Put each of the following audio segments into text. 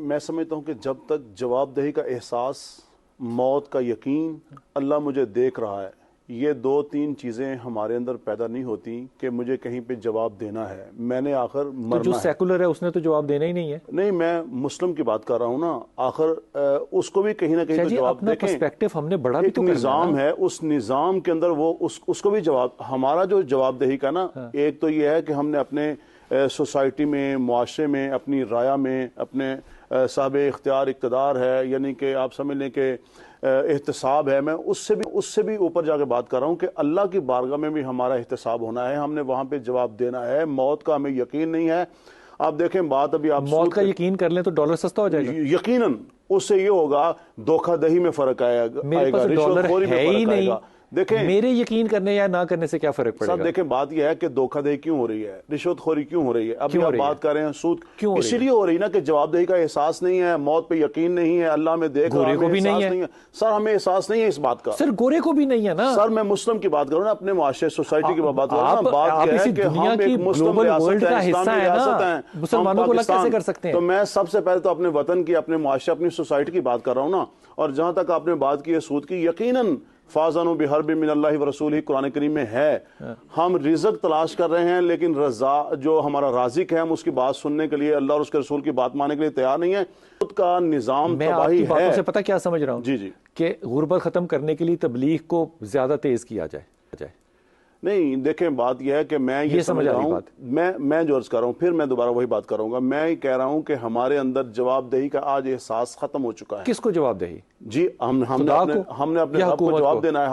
میں سمجھتا ہوں کہ جب تک جواب دہی کا احساس، موت کا یقین، اللہ مجھے دیکھ رہا ہے، یہ دو تین چیزیں ہمارے اندر پیدا نہیں ہوتی کہ مجھے کہیں پہ جواب دینا ہے، میں نے آخر مرنا ہے۔ جو سیکولر ہے اس نے تو جواب دینا ہی نہیں ہے۔ نہیں، میں مسلم کی بات کر رہا ہوں نا، آخر اس کو بھی کہیں نہ کہیں تو جواب دیکھیں۔ پرسپیکٹو ہم نے بڑا بھی ایک نظام ہے، اس نظام کے اندر وہ اس کو بھی جواب، ہمارا جو جواب دہی کا نا، ایک تو یہ ہے کہ ہم نے اپنے سوسائٹی میں، معاشرے میں، اپنی رائے میں، اپنے صاحب اختیار اقتدار ہے، یعنی کہ آپ سمجھ لیں کہ احتساب ہے، میں اس سے بھی اوپر جا کے بات کر رہا ہوں کہ اللہ کی بارگاہ میں بھی ہمارا احتساب ہونا ہے، ہم نے وہاں پہ جواب دینا ہے۔ موت کا ہمیں یقین نہیں ہے۔ آپ دیکھیں بات ابھی آپ موت کا یقین کر لیں تو ڈالر سستا ہو جائے گا، یقیناً اس سے یہ ہوگا دھوکہ دہی میں فرق آئے گا، رشوت خوری میں فرق آئے گا۔ دیکھیں میرے یقین کرنے یا نہ کرنے سے کیا فرق پڑے گا؟ صاحب دیکھیں بات یہ ہے کہ دھوکہ دہی کیوں ہو رہی ہے، رشوت خوری کیوں ہو رہی ہے، ابھی آپ بات کر رہے ہیں سود، اسی لیے ہو رہی نا کہ جواب دہی کا احساس نہیں ہے، موت پہ یقین نہیں ہے، اللہ میں دیکھ رہا ہے، کو بھی نہیں ہے سر، ہمیں احساس نہیں ہے اس بات کا۔ سر گورے کو بھی نہیں ہے نا سر، میں مسلم کی بات کروں نا، اپنے معاشرے سوسائٹی کی بات کروں نا، بات یہ ہے کہ دنیا ہم کی ایک مسلم گلوبل ریاست ورلڈ ہے، کا حصہ اسلامی ہے ریاست نا، ہیں، مسلمانوں کو الگ کیسے کر سکتے ہیں؟ تو میں سب سے پہلے تو اپنے وطن کی، اپنے معاشرے، اپنی سوسائٹی کی بات کر رہا ہوں نا، اور جہاں تک آپ نے بات کی ہے سود کی، یقیناً فَاذَنُوا بِحَرْبٍ مِّنَ اللَّهِ وَرَسُولِهِ قرآن کریم میں ہے۔ ہم رزق تلاش کر رہے ہیں، لیکن رضا جو ہمارا رازق ہے، ہم اس کی بات سننے کے لیے، اللہ اور اس کے رسول کی بات ماننے کے لیے تیار نہیں ہے۔ خود کا نظام میں آپ تباہی کی ہے۔ باتوں سے پتہ کیا سمجھ رہا ہوں؟ جی کہ غربت ختم کرنے کے لیے تبلیغ کو زیادہ تیز کیا جائے۔ نہیں، دیکھیں بات یہ ہے کہ میں یہ سمجھ رہا ہوں، میں جو عرض کر رہا ہوں، پھر میں دوبارہ وہی بات کروں گا، میں یہ کہہ رہا ہوں کہ ہمارے اندر جواب دہی کا آج احساس ختم ہو چکا ہے۔ کس کو جواب دہی؟ جی، ہم نے اپنے رب کو جواب دینا ہے،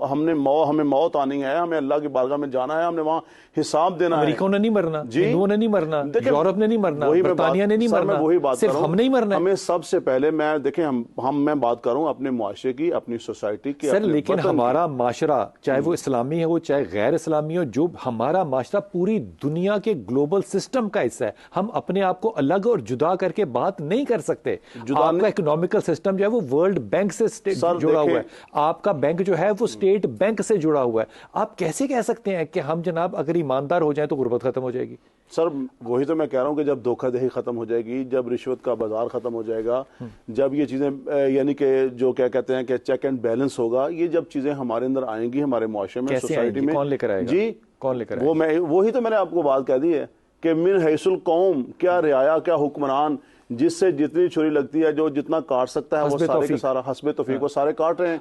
ہمیں موت آنی ہے، ہمیں اللہ کی بارگاہ میں جانا ہے، ہم نے وہاں حساب دینا ہے۔ امریکہ نے نہیں مرنا، ہندوؤں نے نہیں مرنا، یورپ نے نہیں مرنا، برطانیہ نے نہیں مرنا، صرف ہم نہیں مرنا۔ ہمیں سب سے پہلے دیکھیں میں بات کروں اپنے معاشرے کی، اپنی سوسائٹی کی۔ سر لیکن ہمارا معاشرہ، چاہے وہ اسلامی ہے ہو چاہے غیر اسلامی ہو، جو ہمارا معاشرہ پوری دنیا کے گلوبل سسٹم کا حصہ ہے، ہم اپنے آپ کو الگ اور جدا کر کے بات نہیں کر سکتے۔ آپ کا اکنامیکل سسٹم جو ہے وہ ورلڈ بینک سے جڑا ہوا ہے، آپ کا بینک جو ہے وہ اسٹیٹ بینک سے جڑا ہوا ہے۔ آپ کیسے کہہ سکتے ہیں کہ ہم جناب اگر ایماندار ہو جائیں تو غربت ختم ہو جائے گی؟ سر وہی تو میں کہہ رہا ہوں کہ جب دھوکہ دہی ختم ہو جائے گی، جب رشوت کا بازار ختم ہو جائے گا، جب یہ چیزیں یعنی کہ جو کیا کہتے ہیں کہ چیک اینڈ بیلنس ہوگا، یہ جب چیزیں ہمارے اندر آئیں گی، ہمارے معاشرے میں، سوسائٹی میں، کون لے کر آئے گا؟ جی کون لے کر آئے گا؟ وہی تو میں نے آپ کو بات کہہ دی ہے کہ من حیث القوم، کیا رعایا، کیا حکمران، جس سے جتنی چھری لگتی ہے، جو جتنا کاٹ سکتا ہے وہ سارے کا سارا حسب توفیق وہ سارے کاٹ رہے ہیں۔